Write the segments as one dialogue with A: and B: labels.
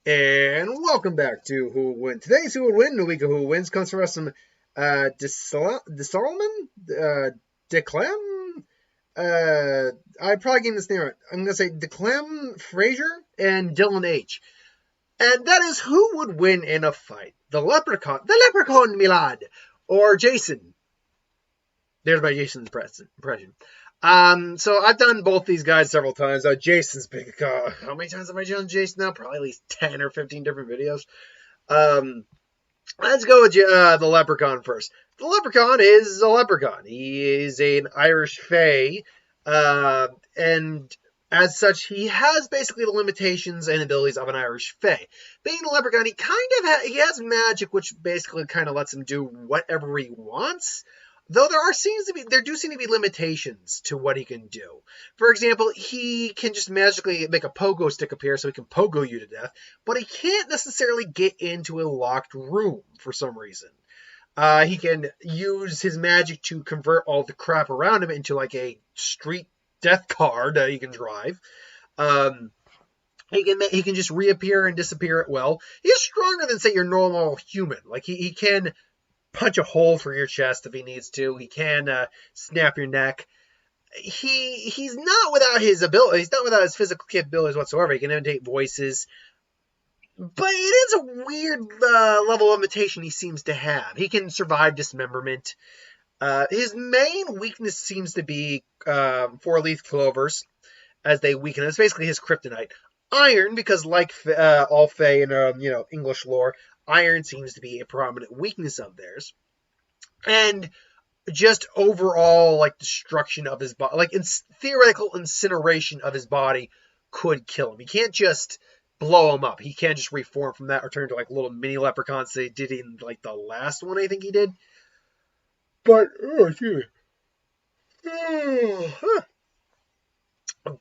A: And welcome back to Who Would Win. Today's Who Would Win, the week of Who Wins, comes from us some DeSalman? Declem? I probably getting this name right. I'm going to say Declem Frazier and Dylan H. And that is who would win in a fight. The Leprechaun, Milad, or Jason. There's my Jason's impression. So I've done both these guys several times. Jason's big. How many times have I done Jason now? Probably at least 10 or 15 different videos. Um, let's go with the Leprechaun first. The Leprechaun is a leprechaun. He is an Irish fae, and as such, he has basically the limitations and abilities of an Irish fae. Being a leprechaun, he kind of he has magic, which basically kind of lets him do whatever he wants. Though there do seem to be limitations to what he can do. For example, he can just magically make a pogo stick appear so he can pogo you to death, but he can't necessarily get into a locked room for some reason. He can use his magic to convert all the crap around him into like a street death car that he can drive. He can just reappear and disappear at will. He's stronger than, say, your normal human. Like he can punch a hole through your chest if he needs to. He can snap your neck. He's not without his ability. He's not without his physical capabilities whatsoever. He can imitate voices. But it is a weird level of imitation he seems to have. He can survive dismemberment. His main weakness seems to be four-leaf clovers, as they weaken. It's basically his kryptonite. Iron, because like all Fae in English lore, iron seems to be a prominent weakness of theirs. And just overall, like, destruction of his body, like, theoretical incineration of his body could kill him. He can't just blow him up. He can't just reform from that or turn into, like, little mini leprechauns they did in, like, the last one I think he did. But,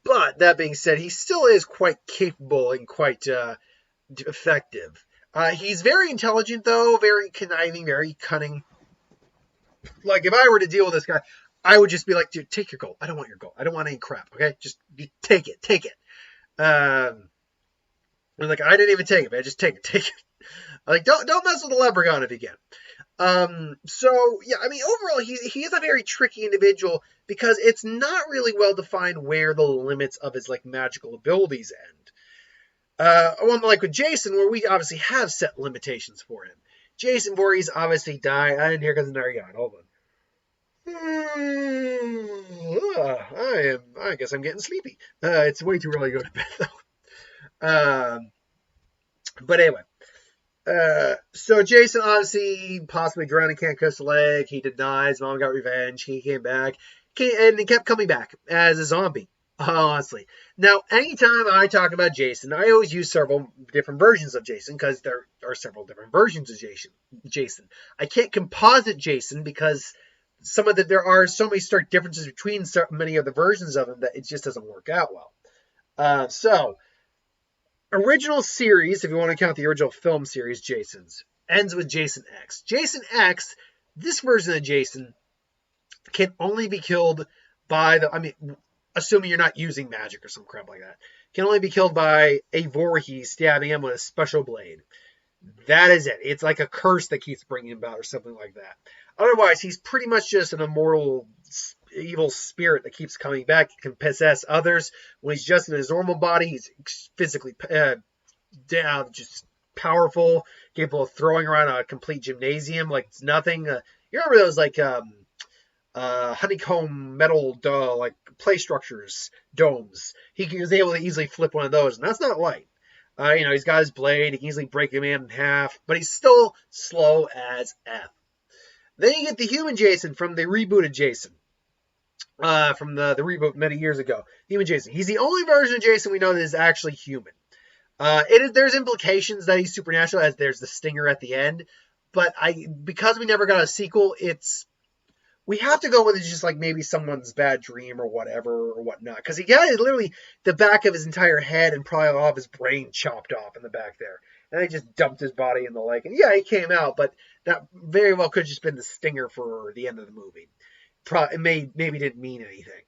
A: but, that being said, he still is quite capable and quite effective. He's very intelligent, though, very conniving, very cunning. Like, if I were to deal with this guy, I would just be like, dude, take your gold. I don't want your gold. I don't want any crap, okay? Just take it. And like, I didn't even take it, man. Just take it. Like, don't mess with the leprechaun if you can. So, yeah, I mean, overall, he is a very tricky individual because it's not really well defined where the limits of his, like, magical abilities end. Unlike with Jason, where we obviously have set limitations for him. Jason Voorhees obviously died. I didn't hear because of another yawn. Hold on. I guess I'm getting sleepy. It's way too early to go to bed, though. But anyway. So Jason obviously possibly drowned and can't kiss a leg. He denies. Mom got revenge. He came back. And he kept coming back as a zombie. Honestly. Now, anytime I talk about Jason, I always use several different versions of Jason because there are several different versions of Jason. I can't composite Jason because there are so many stark differences between many of the versions of him that it just doesn't work out well. So, original series, if you want to count the original film series, Jason's, ends with Jason X. Jason X, this version of Jason, can only be killed by assuming you're not using magic or some crap like that, can only be killed by a Voorhees stabbing him with a special blade. That is it. It's like a curse that keeps bringing him about or something like that. Otherwise, he's pretty much just an immortal evil spirit that keeps coming back. He can possess others. When he's just in his normal body, he's physically just powerful, capable of throwing around a complete gymnasium like it's nothing. You remember those like honeycomb metal like play structures, domes. He was able to easily flip one of those, and that's not light. He's got his blade. He can easily break a man in half, but he's still slow as F. Then you get the human Jason from the rebooted Jason. From the reboot many years ago. Human Jason. He's the only version of Jason we know that is actually human. There's implications that he's supernatural, as there's the stinger at the end. But because we never got a sequel, we have to go with it's just like maybe someone's bad dream or whatever or whatnot. Because he got literally the back of his entire head and probably all of his brain chopped off in the back there. And they just dumped his body in the lake. And yeah, he came out, but that very well could have just been the stinger for the end of the movie. It maybe didn't mean anything.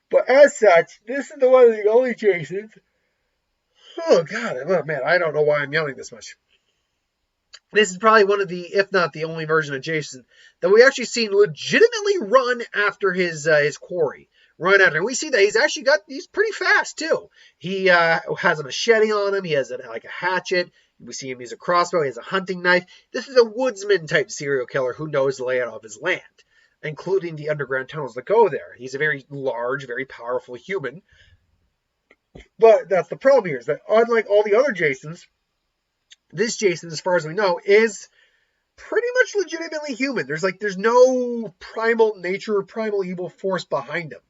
A: But as such, this is one of the only Jasons Oh, God. Oh, man. I don't know why I'm yelling this much. This is probably one of the, if not the only version of Jason that we actually seen legitimately run after his quarry. Run after him. We see that he's pretty fast too. He has a machete on him. He has like a hatchet. We see him use a crossbow. He has a hunting knife. This is a woodsman type serial killer who knows the layout of his land, including the underground tunnels that go there. He's a very large, very powerful human. But that's the problem here, is that unlike all the other Jasons, this Jason, as far as we know, is pretty much legitimately human. There's no primal nature, primal evil force behind him.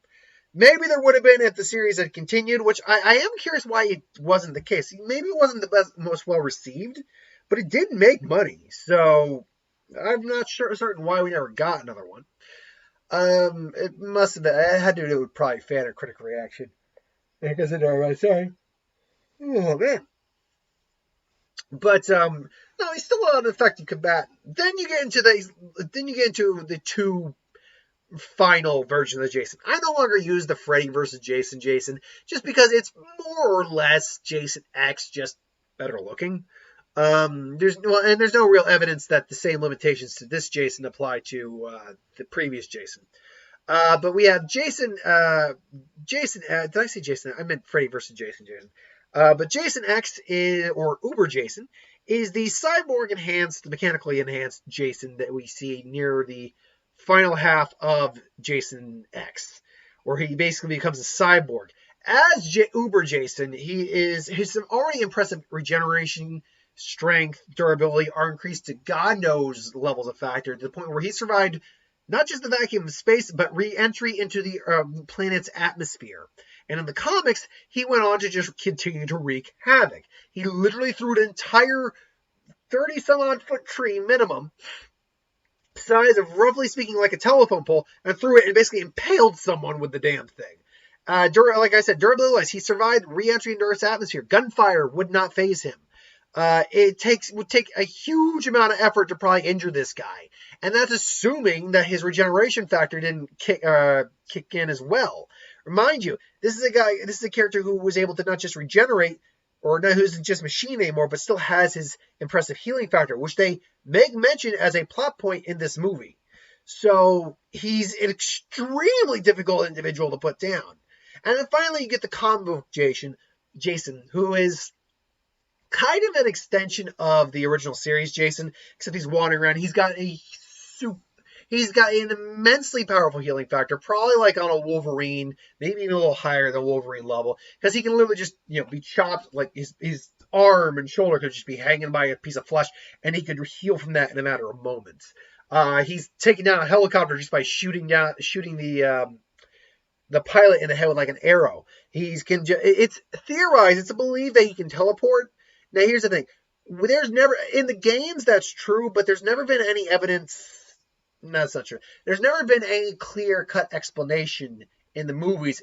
A: Maybe there would have been if the series had continued, which I am curious why it wasn't the case. Maybe it wasn't the best, most well received, but it did make money. So I'm not certain why we never got another one. It must have been. It had to do with probably fan or critic reaction. Because I know what I'm saying. Oh man. But no, he's still an effective combatant. Then you get into the two final versions of Jason. I no longer use the Freddy versus Jason just because it's more or less Jason X, just better looking. There's no real evidence that the same limitations to this Jason apply to the previous Jason. But we have Jason. Did I say Jason? I meant Freddy versus Jason. But Jason X or Uber Jason is the cyborg enhanced, mechanically enhanced Jason that we see near the final half of Jason X, where he basically becomes a cyborg. As Uber Jason, his already impressive regeneration, strength, durability are increased to God knows levels of factor, to the point where he survived not just the vacuum of space, but re-entry into the planet's atmosphere. And in the comics, he went on to just continue to wreak havoc. He literally threw an entire 30-some-odd foot tree minimum, size of roughly speaking like a telephone pole, and threw it and basically impaled someone with the damn thing. Like I said, durability-wise, he survived re-entry into Earth's atmosphere. Gunfire would not faze him. Would take a huge amount of effort to probably injure this guy. And that's assuming that his regeneration factor didn't kick in as well. Remind you, this is a character who was able to not just regenerate, or not who's just machine anymore, but still has his impressive healing factor, which they make mention as a plot point in this movie. So he's an extremely difficult individual to put down. And then finally you get the comic book Jason, who is kind of an extension of the original series Jason, except he's wandering around. He's got an immensely powerful healing factor, probably like on a Wolverine, maybe even a little higher than Wolverine level, because he can literally just, be chopped, like his arm and shoulder could just be hanging by a piece of flesh, and he could heal from that in a matter of moments. He's taking down a helicopter just by shooting the pilot in the head with like an arrow. It's theorized, it's believed that he can teleport. Now here's the thing. There's never, in the games that's true, but there's never been any evidence. No, that's not true. There's never been any clear-cut explanation in the movies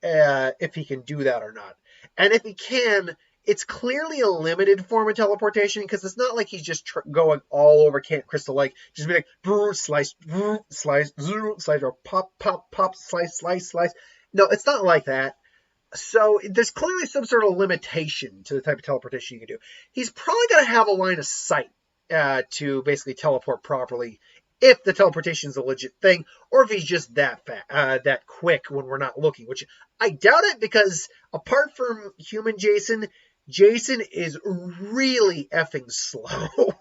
A: if he can do that or not. And if he can, it's clearly a limited form of teleportation, because it's not like he's just going all over Camp Crystal Lake, just be like, slice, slice, slice, or pop, pop, pop, slice, slice, slice. No, it's not like that. So there's clearly some sort of limitation to the type of teleportation you can do. He's probably going to have a line of sight to basically teleport properly, if the teleportation is a legit thing, or if he's just that quick when we're not looking, which I doubt it, because apart from human Jason is really effing slow.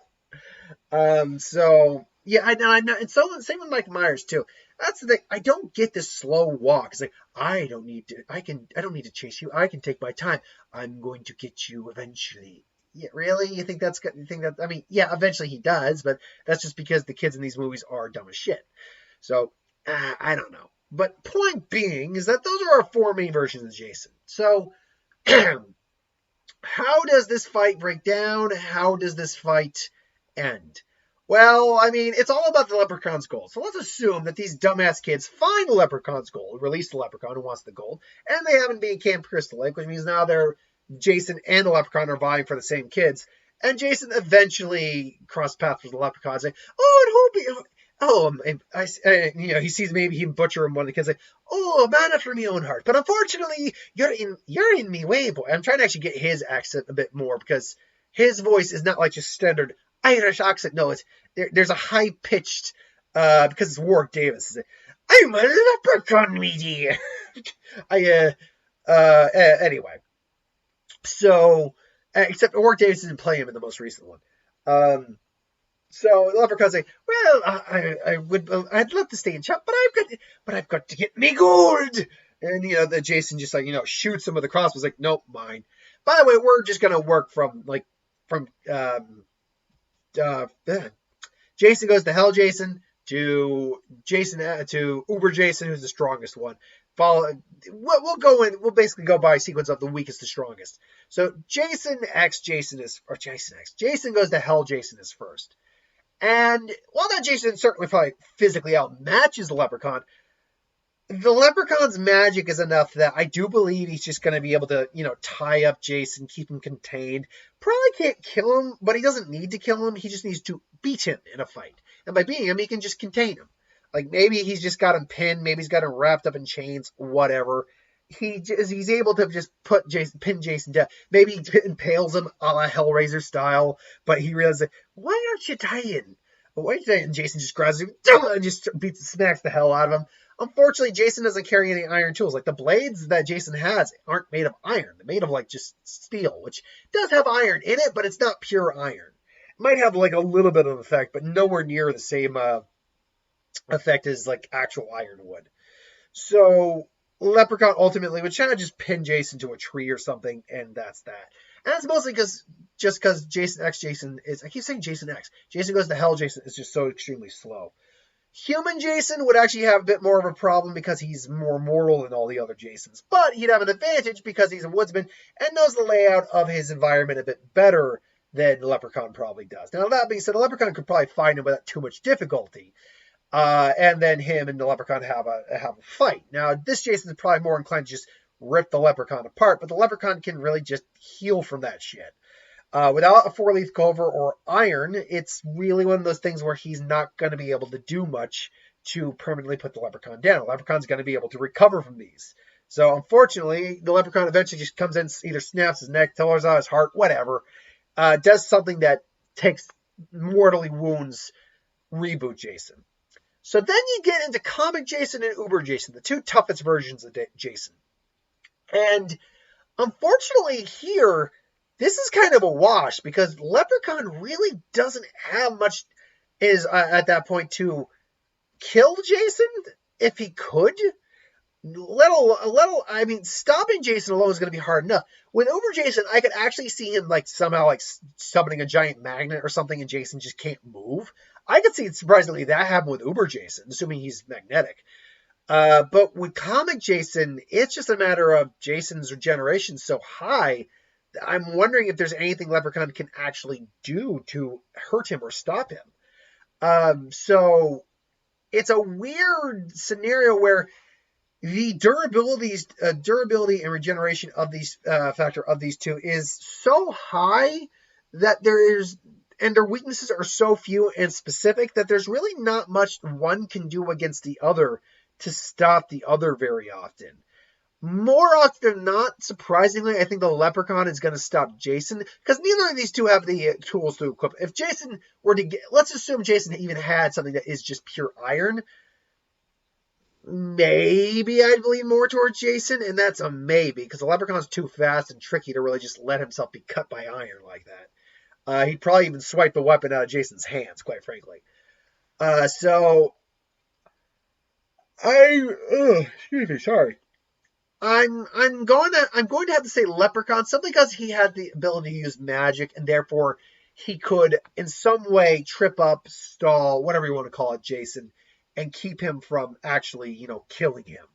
A: So yeah, I know, and so same with Mike Myers too. That's the thing. I don't get this slow walk. It's like, I don't need to chase you. I can take my time. I'm going to get you eventually. Yeah, really? You think that? I mean, yeah, eventually he does, but that's just because the kids in these movies are dumb as shit. So, I don't know. But point being is that those are our four main versions of Jason. So, how does this fight break down? How does this fight end? Well, I mean, it's all about the Leprechaun's gold. So let's assume that these dumbass kids find the Leprechaun's gold, release the Leprechaun who wants the gold, and they happen to be in Camp Crystal Lake, which means now Jason and the Leprechaun are vying for the same kids. And Jason eventually crossed paths with the Leprechaun, saying, oh, he sees maybe he butcher him one of the kids like, oh, a man after my own heart. But unfortunately, you're in me way, boy. I'm trying to actually get his accent a bit more because his voice is not like just standard Irish accent. No, there's a high pitched because it's Warwick Davis. I'm a leprechaun, me dear. Anyway, so except Warwick Davis didn't play him in the most recent one. So the leprechaun's like, well, I'd love to stay in shop, but I've got to get me gold. And the Jason just shoots him with a crossbow. He's like, nope, mine. By the way, we're just gonna work from Jason goes to Hell Jason to Uber Jason, who's the strongest one. We'll basically go by sequence of the weakest to strongest. So Jason goes to Hell Jason is first. And while that Jason certainly probably physically outmatches the Leprechaun's magic is enough that I do believe he's just going to be able to, tie up Jason, keep him contained. Probably can't kill him, but he doesn't need to kill him. He just needs to beat him in a fight. And by beating him, he can just contain him. Like maybe he's just got him pinned, maybe he's got him wrapped up in chains, whatever. He's able to just pin Jason down. Maybe he impales him a la Hellraiser style, but he realizes, why aren't you dying? And Jason just grabs him and just smacks the hell out of him. Unfortunately, Jason doesn't carry any iron tools. Like the blades that Jason has aren't made of iron. They're made of like just steel, which does have iron in it, but it's not pure iron. It might have like a little bit of effect, but nowhere near the same effect as like actual iron would. So Leprechaun ultimately would try to just pin Jason to a tree or something, and that's that. And that's mostly because Jason is, I keep saying Jason X. Jason goes to Hell Jason is just so extremely slow. Human Jason would actually have a bit more of a problem because he's more mortal than all the other Jasons. But he'd have an advantage because he's a woodsman and knows the layout of his environment a bit better than the Leprechaun probably does. Now, that being said, the Leprechaun could probably find him without too much difficulty. And then him and the Leprechaun have a fight. Now, this Jason's probably more inclined to just rip the Leprechaun apart, but the Leprechaun can really just heal from that shit. Without a 4-leaf clover or iron, it's really one of those things where he's not going to be able to do much to permanently put the Leprechaun down. The Leprechaun's going to be able to recover from these. So, unfortunately, the Leprechaun eventually just comes in, either snaps his neck, tears out his heart, whatever. Does something that takes mortally wounds reboot Jason. So then you get into Comic Jason and Uber Jason, the two toughest versions of Jason. And unfortunately here, this is kind of a wash because Leprechaun really doesn't have much at that point to kill Jason if he could. Stopping Jason alone is going to be hard enough. With Uber Jason, I could actually see him somehow summoning a giant magnet or something and Jason just can't move. I could see it surprisingly that happen with Uber Jason, assuming he's magnetic. But with Comic Jason, it's just a matter of Jason's regeneration so high. I'm wondering if there's anything Leprechaun can actually do to hurt him or stop him. So it's a weird scenario where the durability and regeneration of these factor of these two is so high that their weaknesses are so few and specific that there's really not much one can do against the other to stop the other very often. More often than not, surprisingly, I think the Leprechaun is going to stop Jason because neither of these two have the tools to equip. If Jason were to let's assume Jason even had something that is just pure iron, maybe I'd lean more towards Jason, and that's a maybe because the Leprechaun's too fast and tricky to really just let himself be cut by iron like that. He'd probably even swipe the weapon out of Jason's hands, quite frankly. Excuse me, sorry. I'm going to have to say Leprechaun simply because he had the ability to use magic and therefore he could in some way trip up, stall, whatever you want to call it, Jason, and keep him from actually, killing him.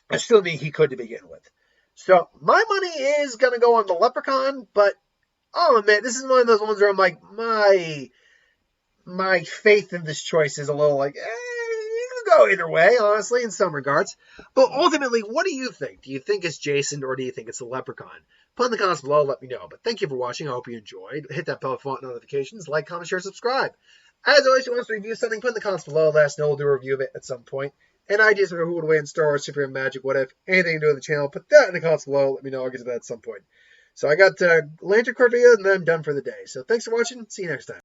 A: Assuming he could to begin with. So my money is going to go on the Leprechaun, but oh man, this is one of those ones where I'm like, my faith in this choice is a little like, you can go either way, honestly, in some regards. But ultimately, what do you think? Do you think it's Jason or do you think it's the Leprechaun? Put in the comments below, let me know. But thank you for watching. I hope you enjoyed. Hit that bell for notifications. Like, comment, share, subscribe. As always, if you want us to review something, put in the comments below. Let us know. We'll do a review of it at some point. And ideas for who would win, Star Wars, Super Magic, what if, anything to do with the channel, put that in the comments below. Let me know. I'll get to that at some point. So I got Lantern Card video, and then I'm done for the day. So thanks for watching. See you next time.